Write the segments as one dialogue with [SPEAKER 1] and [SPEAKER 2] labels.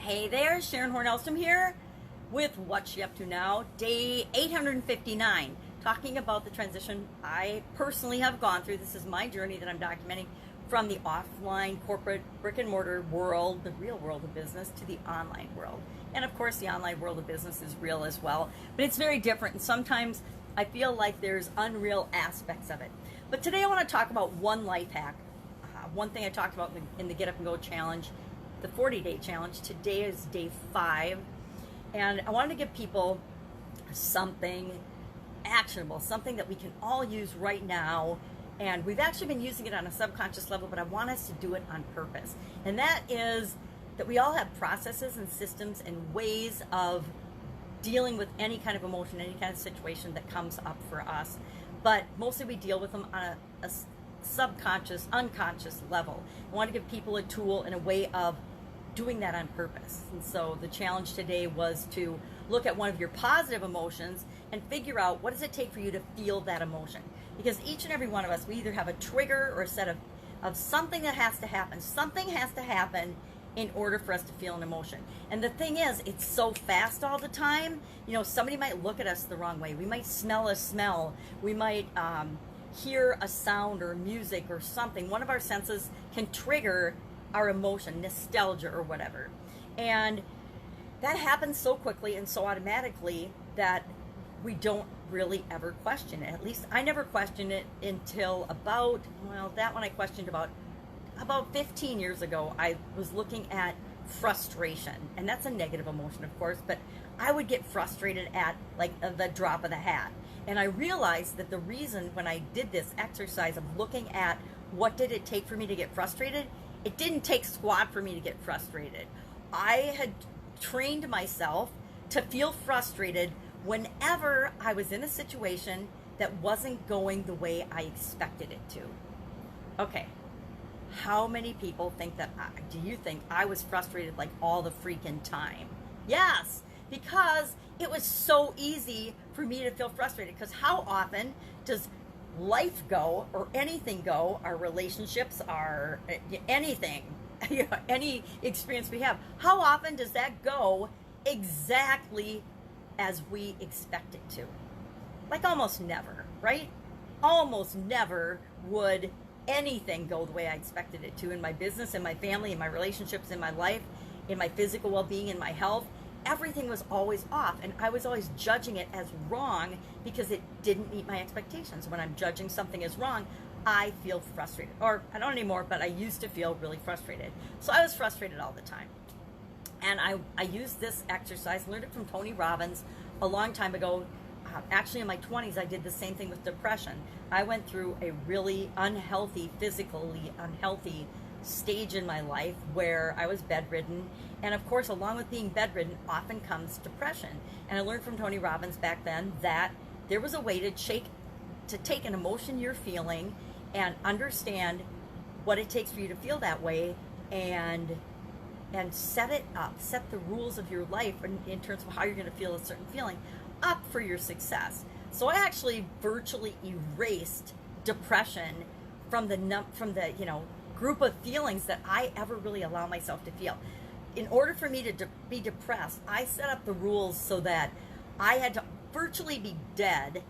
[SPEAKER 1] Hey there, Sharon Horne-Ellstrom here with What's She Up To Now, day 859, talking about the transition I personally have gone through. This is my journey that I'm documenting from the offline corporate brick and mortar world, the real world of business, to the online world. And of course, the online world of business is real as well, but it's very different. And sometimes I feel like there's unreal aspects of it. But today I want to talk about one life hack. One thing I talked about in the Get Up and Go challenge, the 40-day challenge. Today is day 5, and I wanted to give people something actionable, something that we can all use right now. And we've actually been using it on a subconscious level, but I want us to do it on purpose. And that is that we all have processes and systems and ways of dealing with any kind of emotion, any kind of situation that comes up for us. But mostly we deal with them on a subconscious, unconscious level. I want to give people a tool and a way of doing that on purpose. And so the challenge today was to look at one of your positive emotions and figure out what does it take for you to feel that emotion. Because each and every one of us, we either have a trigger or a set of something that has to happen. Something has to happen in order for us to feel an emotion. And the thing is, it's so fast all the time. You know, somebody might look at us the wrong way. We might smell a smell. We might hear a sound or music or something. One of our senses can trigger our emotion, nostalgia or whatever. And that happens so quickly and so automatically that we don't really ever question it. At least I never questioned it until about, well, that one I questioned about 15 years ago. I was looking at frustration, and that's a negative emotion, of course, but I would get frustrated at like the drop of the hat. And I realized that the reason when I did this exercise of looking at what did it take for me to get frustrated, it didn't take squat for me to get frustrated. I had trained myself to feel frustrated whenever I was in a situation that wasn't going the way I expected it to. Okay, how many people think that, do you think I was frustrated like all the freaking time? Yes, because it was so easy for me to feel frustrated. Because how often does life go, or anything go, our relationships, our anything, any experience we have, how often does that go exactly as we expect it to? Like almost never, right? Almost never would anything go the way I expected it to in my business, in my family, in my relationships, in my life, in my physical well-being, in my health. Everything was always off, and I was always judging it as wrong because it didn't meet my expectations. When I'm judging something as wrong, I feel frustrated. Or I don't anymore, but I used to feel really frustrated. So I was frustrated all the time. And I used this exercise, learned it from Tony Robbins a long time ago. Actually, in my 20s, I did the same thing with depression. I went through a really unhealthy, physically unhealthy stage in my life where I was bedridden. And of course, along with being bedridden often comes depression. And I learned from Tony Robbins back then that there was a way to take an emotion you're feeling and understand what it takes for you to feel that way, and set it up, set the rules of your life in terms of how you're going to feel a certain feeling up for your success. So I actually virtually erased depression from the group of feelings that I ever really allow myself to feel. In order for me to be depressed, I set up the rules so that I had to virtually be dead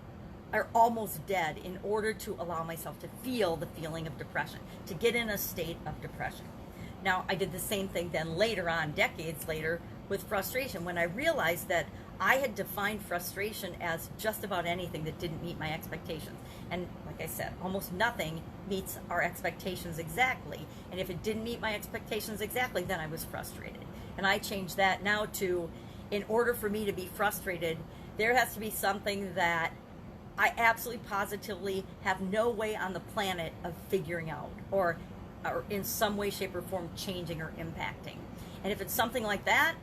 [SPEAKER 1] or almost dead in order to allow myself to feel the feeling of depression, to get in a state of depression. Now, I did the same thing then later on, decades later, with frustration, when I realized that I had defined frustration as just about anything that didn't meet my expectations. And like I said, almost nothing meets our expectations exactly. And if it didn't meet my expectations exactly, then I was frustrated. And I changed that now to, in order for me to be frustrated, there has to be something that I absolutely positively have no way on the planet of figuring out, or in some way, shape, or form changing or impacting. And if it's something like that,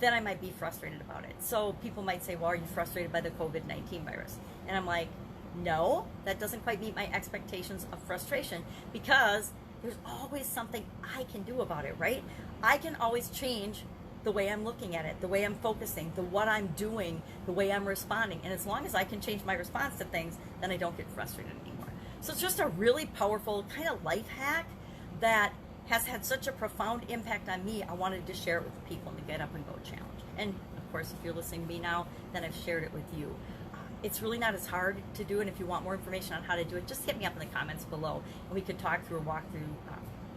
[SPEAKER 1] then I might be frustrated about it. So people might say, well, are you frustrated by the COVID-19 virus? And I'm like, no, that doesn't quite meet my expectations of frustration, because there's always something I can do about it, right? I can always change the way I'm looking at it, the way I'm focusing, what I'm doing, the way I'm responding. And as long as I can change my response to things, then I don't get frustrated anymore. So it's just a really powerful kind of life hack that has had such a profound impact on me, I wanted to share it with people in the Get Up and Go Challenge. And of course, if you're listening to me now, then I've shared it with you. It's really not as hard to do, and if you want more information on how to do it, just hit me up in the comments below, and we could talk through or walk through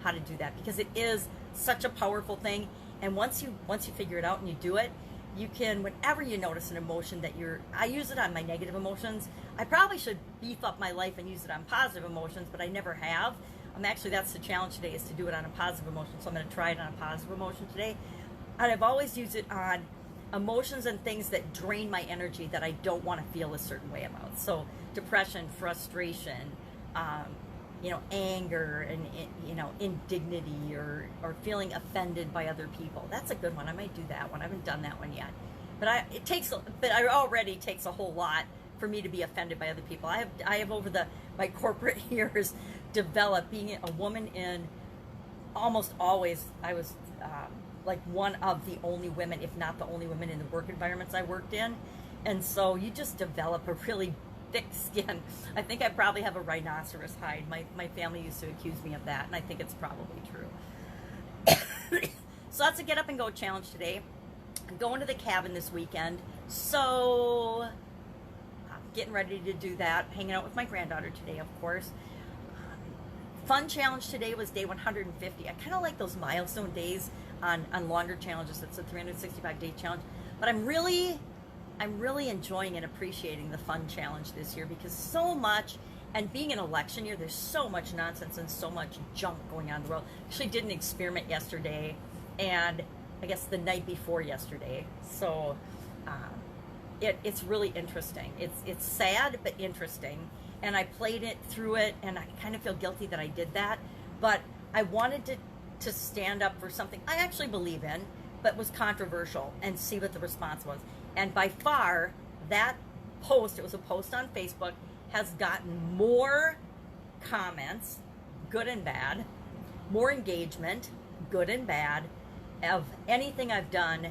[SPEAKER 1] how to do that, because it is such a powerful thing. And once you figure it out and you do it, you can, whenever you notice an emotion that I use it on my negative emotions. I probably should beef up my life and use it on positive emotions, but I never have. Actually, that's the challenge today, is to do it on a positive emotion, so I'm going to try it on a positive emotion today. And I've always used it on emotions and things that drain my energy, that I don't want to feel a certain way about. So depression, frustration, anger, and indignity, or feeling offended by other people. That's a good one. I might do that one. I haven't done that one yet. But it already takes a whole lot for me to be offended by other people. I have over my corporate years developed, being a woman in, almost always I was like one of the only women, if not the only women, in the work environments I worked in. And so you just develop a really thick skin. I think I probably have a rhinoceros hide. My family used to accuse me of that, and I think it's probably true. So that's a Get Up and Go Challenge today. I'm going to the cabin this weekend, so I'm getting ready to do that. Hanging out with my granddaughter today, of course. Fun challenge today was day 150. I kind of like those milestone days on longer challenges. It's a 365-day challenge. But I'm really enjoying and appreciating the fun challenge this year, because so much, and being an election year, there's so much nonsense and so much junk going on in the world. Actually did an experiment yesterday, and I guess the night before yesterday. So it's really interesting. It's sad but interesting. And I played it through it, and I kind of feel guilty that I did that. But I wanted to stand up for something I actually believe in, but was controversial, and see what the response was. And by far, that post, it was a post on Facebook, has gotten more comments, good and bad, more engagement, good and bad, of anything I've done.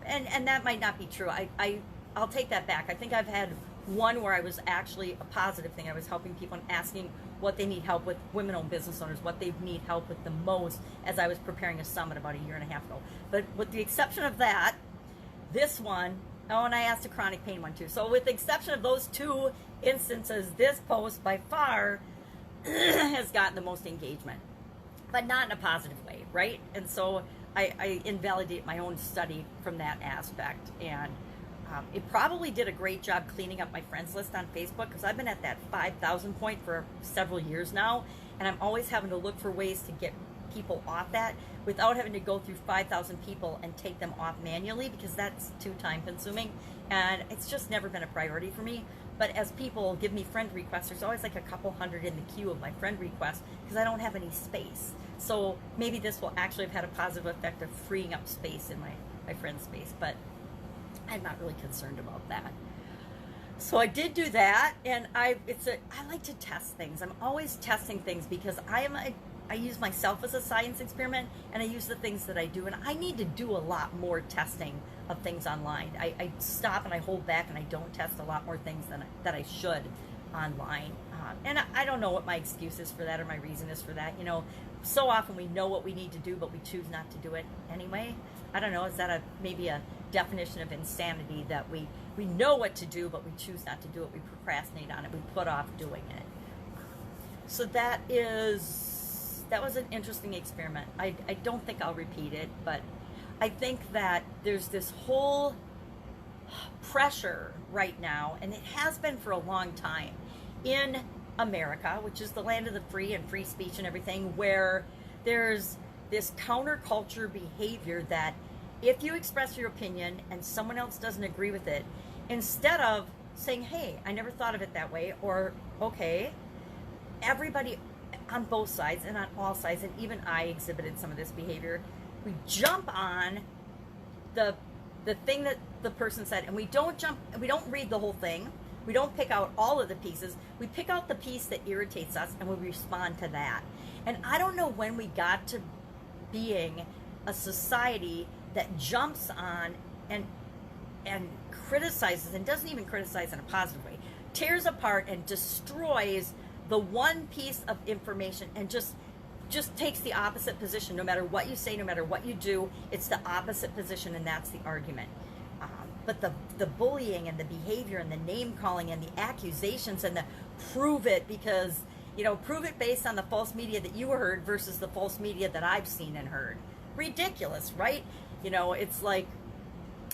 [SPEAKER 1] And that might not be true. I'll take that back. I think I've had one where I was actually a positive thing. I was helping people and asking what they need help with, women-owned business owners, what they need help with the most, as I was preparing a summit about a year and a half ago. But with the exception of that, this one, oh, and I asked a chronic pain one too. So with the exception of those two instances, this post by far has gotten the most engagement, but not in a positive way, right? And so I invalidate my own study from that aspect. And it probably did a great job cleaning up my friends list on Facebook, because I've been at that 5,000 point for several years now, and I'm always having to look for ways to get people off that without having to go through 5,000 people and take them off manually, because that's too time consuming, and it's just never been a priority for me. But as people give me friend requests, there's always like a couple hundred in the queue of my friend requests, because I don't have any space. So maybe this will actually have had a positive effect of freeing up space in my friend space, but I'm not really concerned about that. So I did do that, and I like to test things. I'm always testing things, because I use myself as a science experiment, and I use the things that I do, and I need to do a lot more testing of things online. I stop and I hold back, and I don't test a lot more things that I should online. And I don't know what my excuse is for that, or my reason is for that. So often we know what we need to do, but we choose not to do it anyway. I don't know, is that maybe a definition of insanity, that we know what to do, but we choose not to do it, we procrastinate on it, we put off doing it. So that was an interesting experiment. I don't think I'll repeat it, but I think that there's this whole pressure right now, and it has been for a long time, in America, which is the land of the free and free speech and everything, where there's this counterculture behavior that if you express your opinion and someone else doesn't agree with it, instead of saying, hey, I never thought of it that way, or okay, everybody on both sides and on all sides, and even I exhibited some of this behavior, we jump on the thing that the person said, and we don't read the whole thing. We don't pick out all of the pieces. We pick out the piece that irritates us, and we respond to that. And I don't know when we got to being a society that jumps on and criticizes, and doesn't even criticize in a positive way, tears apart and destroys the one piece of information, and just just takes the opposite position. No matter what you say, no matter what you do, it's the opposite position, and that's the argument. But the bullying and the behavior and the name calling and the accusations and the prove it because, prove it based on the false media that you heard versus the false media that I've seen and heard. Ridiculous, right? It's like,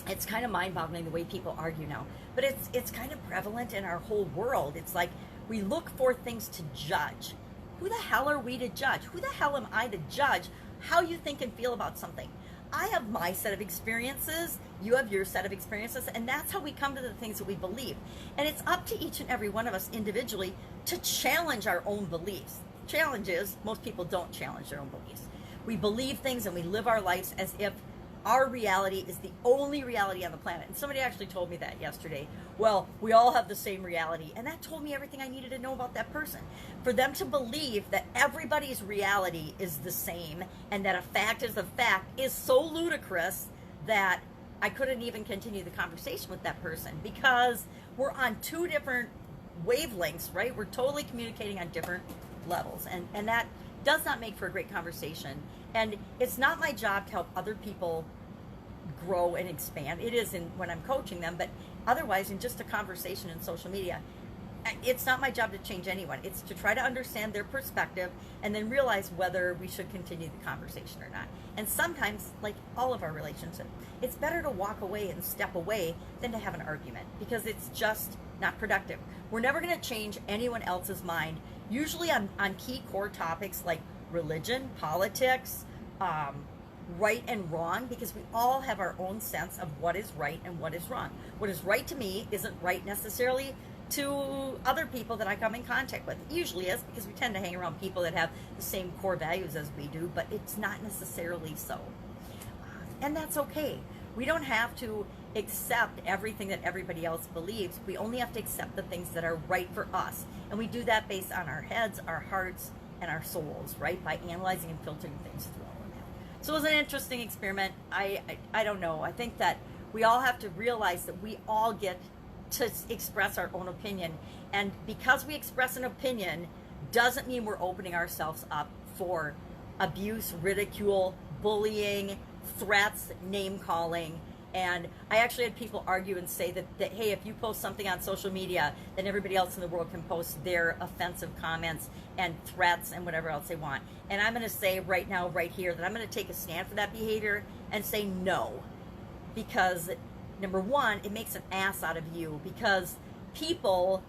[SPEAKER 1] it's kind of mind-boggling the way people argue now. But it's kind of prevalent in our whole world. It's like we look for things to judge. Who the hell are we to judge? Who the hell am I to judge how you think and feel about something? I have my set of experiences, you have your set of experiences, and that's how we come to the things that we believe. And it's up to each and every one of us individually to challenge our own beliefs. Challenge is, most people don't challenge their own beliefs. We believe things and we live our lives as if our reality is the only reality on the planet. And somebody actually told me that yesterday. Well, we all have the same reality. And that told me everything I needed to know about that person. For them to believe that everybody's reality is the same and that a fact is a fact is so ludicrous that I couldn't even continue the conversation with that person because we're on two different wavelengths, right? We're totally communicating on different levels. And that does not make for a great conversation. And it's not my job to help other people grow and expand. It is when I'm coaching them, but otherwise in just a conversation in social media, it's not my job to change anyone. It's to try to understand their perspective and then realize whether we should continue the conversation or not. And sometimes, like all of our relationships, it's better to walk away and step away than to have an argument because it's just not productive. We're never going to change anyone else's mind, usually on key core topics like religion, politics, right and wrong, because we all have our own sense of what is right and what is wrong. What is right to me isn't right necessarily to other people that I come in contact with. It usually is because we tend to hang around people that have the same core values as we do, but it's not necessarily so. And that's okay. We don't have to accept everything that everybody else believes. We only have to accept the things that are right for us. And we do that based on our heads, our hearts, and our souls, right? By analyzing and filtering things through all of that. So it was an interesting experiment. I don't know. I think that we all have to realize that we all get to express our own opinion. And because we express an opinion doesn't mean we're opening ourselves up for abuse, ridicule, bullying, threats, name calling. And I actually had people argue and say that hey, if you post something on social media, then everybody else in the world can post their offensive comments and threats and whatever else they want. And I'm going to say right now, right here, that I'm going to take a stand for that behavior and say no. Because, number one, it makes an ass out of you. Because people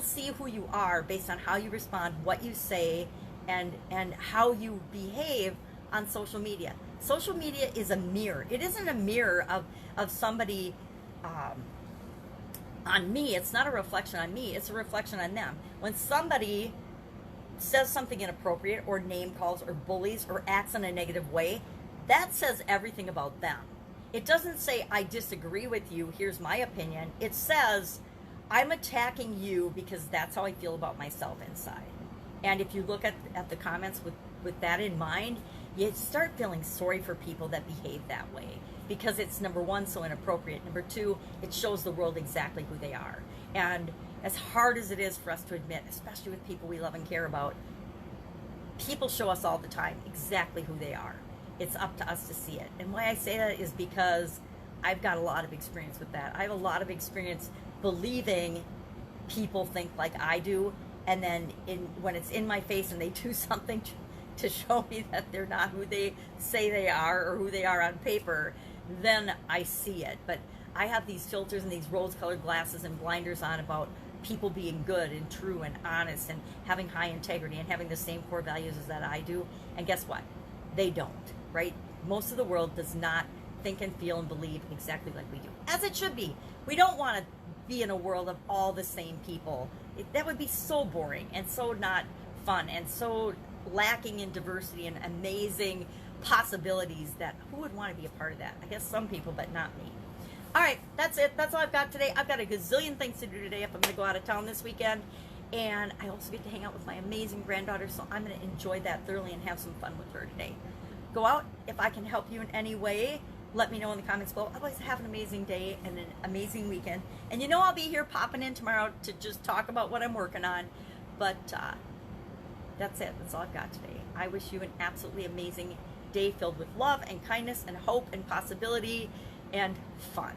[SPEAKER 1] see who you are based on how you respond, what you say, and how you behave on social media. Social media is a mirror. It isn't a mirror of somebody on me. It's not a reflection on me. It's a reflection on them. When somebody says something inappropriate or name calls or bullies or acts in a negative way, that says everything about them. It doesn't say, I disagree with you, here's my opinion. It says, I'm attacking you because that's how I feel about myself inside. And if you look at the comments with that in mind, you start feeling sorry for people that behave that way because it's, number one, so inappropriate. Number two, it shows the world exactly who they are. And as hard as it is for us to admit, especially with people we love and care about, people show us all the time exactly who they are. It's up to us to see it. And why I say that is because I've got a lot of experience with that. I have a lot of experience believing people think like I do, and then when it's in my face and they do something to show me that they're not who they say they are or who they are on paper, then I see it. But I have these filters and these rose-colored glasses and blinders on about people being good and true and honest and having high integrity and having the same core values as that I do. And guess what? They don't, right? Most of the world does not think and feel and believe exactly like we do, as it should be. We don't want to be in a world of all the same people. That would be so boring and so not fun and so lacking in diversity and amazing possibilities that who would want to be a part of that? I guess some people, but not me. All right, that's it. That's all I've got today. I've got a gazillion things to do today if I'm going to go out of town this weekend. And I also get to hang out with my amazing granddaughter, so I'm going to enjoy that thoroughly and have some fun with her today. Go out. If I can help you in any way, let me know in the comments below. Otherwise, have an amazing day and an amazing weekend. And you know I'll be here popping in tomorrow to just talk about what I'm working on. But That's it. That's all I've got today. I wish you an absolutely amazing day filled with love and kindness and hope and possibility and fun.